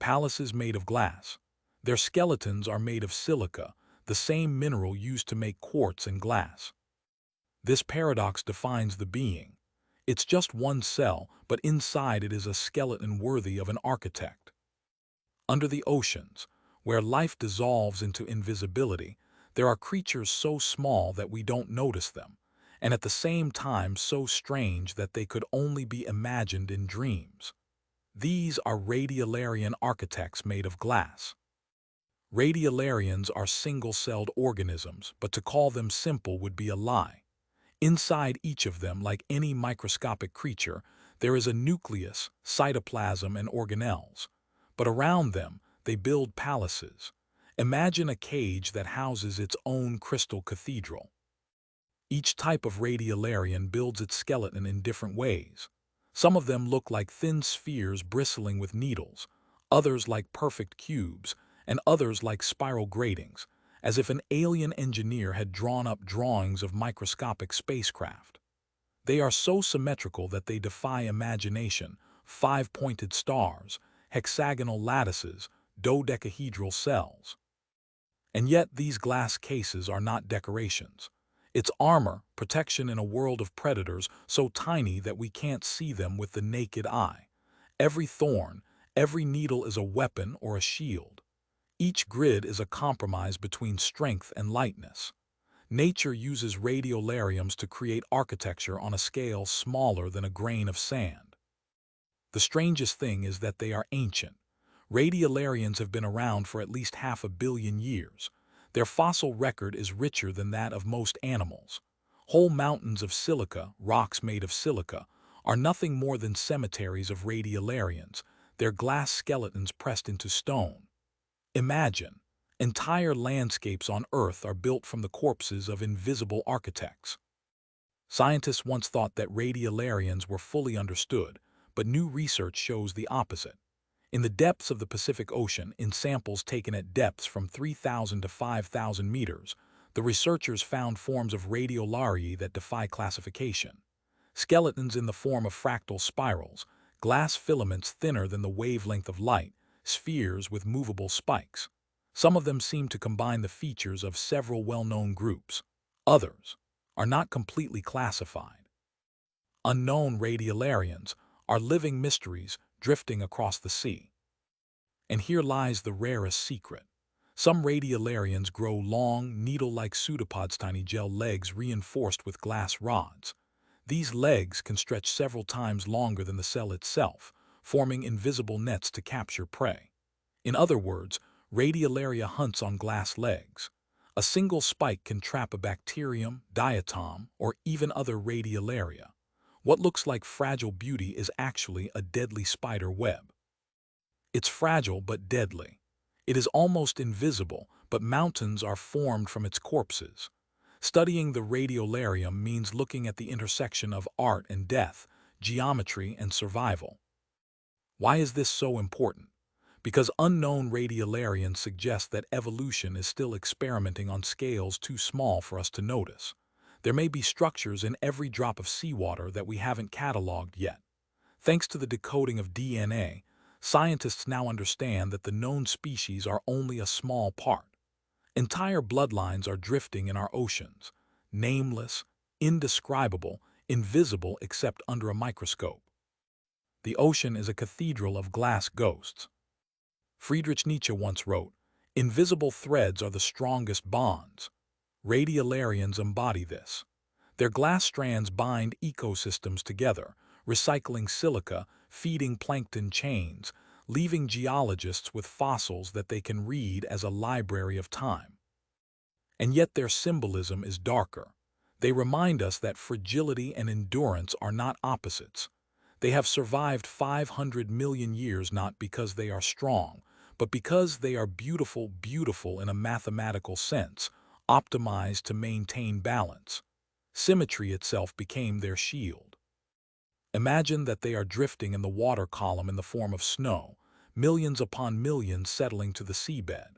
palaces made of glass. Their skeletons are made of silica, the same mineral used to make quartz and glass. This paradox defines the being. It's just one cell, but inside it is a skeleton worthy of an architect. Under the oceans, where life dissolves into invisibility, there are creatures so small that we don't notice them, and at the same time so strange that they could only be imagined in dreams. These are radiolarian architects made of glass. Radiolarians are single-celled organisms, but to call them simple would be a lie. Inside each of them, like any microscopic creature, there is a nucleus, cytoplasm, and organelles. But around them, they build palaces. Imagine a cage that houses its own crystal cathedral. Each type of radiolarian builds its skeleton in different ways. Some of them look like thin spheres bristling with needles, others like perfect cubes, and others like spiral gratings, as if an alien engineer had drawn up drawings of microscopic spacecraft. They are so symmetrical that they defy imagination: five-pointed stars, hexagonal lattices, dodecahedral cells. And yet these glass cases are not decorations. It's armor, protection in a world of predators so tiny that we can't see them with the naked eye. Every thorn, every needle is a weapon or a shield. Each grid is a compromise between strength and lightness. Nature uses radiolariums to create architecture on a scale smaller than a grain of sand. The strangest thing is that they are ancient. Radiolarians have been around for at least 500 million years. Their fossil record is richer than that of most animals. Whole mountains of silica, rocks made of silica, are nothing more than cemeteries of radiolarians, their glass skeletons pressed into stone. Imagine, entire landscapes on Earth are built from the corpses of invisible architects. Scientists once thought that radiolarians were fully understood, but new research shows the opposite. In the depths of the Pacific Ocean, in samples taken at depths from 3,000 to 5,000 meters, the researchers found forms of radiolarii that defy classification. Skeletons in the form of fractal spirals, glass filaments thinner than the wavelength of light, spheres with movable spikes. Some of them seem to combine the features of several well-known groups. Others are not completely classified. Unknown radiolarians are living mysteries drifting across the sea. And here lies the rarest secret. Some radiolarians grow long, needle-like pseudopods, tiny gel legs reinforced with glass rods. These legs can stretch several times longer than the cell itself, forming invisible nets to capture prey. In other words, radiolaria hunts on glass legs. A single spike can trap a bacterium, diatom, or even other radiolaria. What looks like fragile beauty is actually a deadly spider web. It's fragile but deadly. It is almost invisible, but mountains are formed from its corpses. Studying the radiolarium means looking at the intersection of art and death, geometry and survival. Why is this so important? Because unknown radiolarians suggest that evolution is still experimenting on scales too small for us to notice. There may be structures in every drop of seawater that we haven't cataloged yet. Thanks to the decoding of DNA, scientists now understand that the known species are only a small part. Entire bloodlines are drifting in our oceans, nameless, indescribable, invisible except under a microscope. The ocean is a cathedral of glass ghosts. Friedrich Nietzsche once wrote, "Invisible threads are the strongest bonds." Radiolarians embody this. Their glass strands bind ecosystems together, recycling silica, feeding plankton chains, leaving geologists with fossils that they can read as a library of time. And yet their symbolism is darker. They remind us that fragility and endurance are not opposites. They have survived 500 million years not because they are strong, but because they are beautiful in a mathematical sense, optimized to maintain balance. Symmetry itself became their shield. Imagine that they are drifting in the water column in the form of snow, millions upon millions settling to the seabed.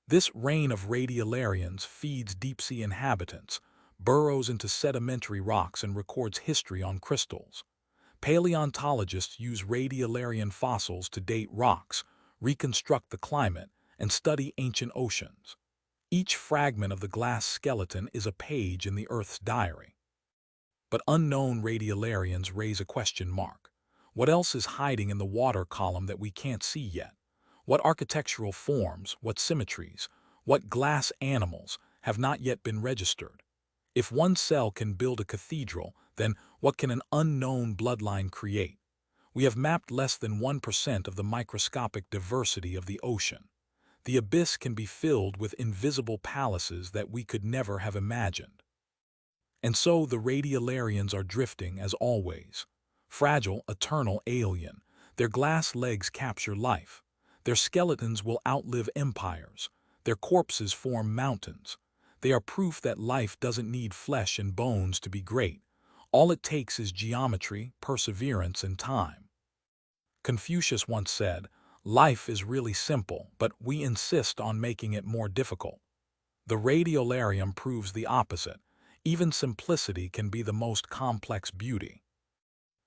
This rain of radiolarians feeds deep-sea inhabitants, burrows into sedimentary rocks, and records history on crystals. Paleontologists use radiolarian fossils to date rocks, reconstruct the climate, and study ancient oceans. Each fragment of the glass skeleton is a page in the Earth's diary. But unknown radiolarians raise a question mark. What else is hiding in the water column that we can't see yet? What architectural forms, what symmetries, what glass animals have not yet been registered? If one cell can build a cathedral, then what can an unknown bloodline create? We have mapped less than 1% of the microscopic diversity of the ocean. The abyss can be filled with invisible palaces that we could never have imagined. And so the Radiolarians are drifting, as always. Fragile, eternal, alien. Their glass legs capture life. Their skeletons will outlive empires. Their corpses form mountains. They are proof that life doesn't need flesh and bones to be great. All it takes is geometry, perseverance, and time. Confucius once said, "Life is really simple, but we insist on making it more difficult." The Radiolarium proves the opposite. Even simplicity can be the most complex beauty.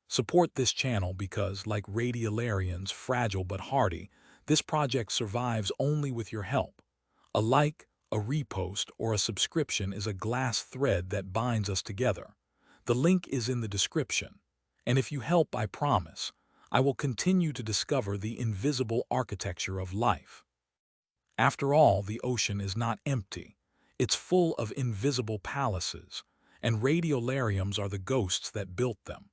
Support this channel because, like Radiolarians, fragile but hardy, this project survives only with your help. A like, a repost, or a subscription is a glass thread that binds us together. The link is in the description. And if you help, I promise, I will continue to discover the invisible architecture of life. After all, the ocean is not empty. It's full of invisible palaces, and radiolariums are the ghosts that built them.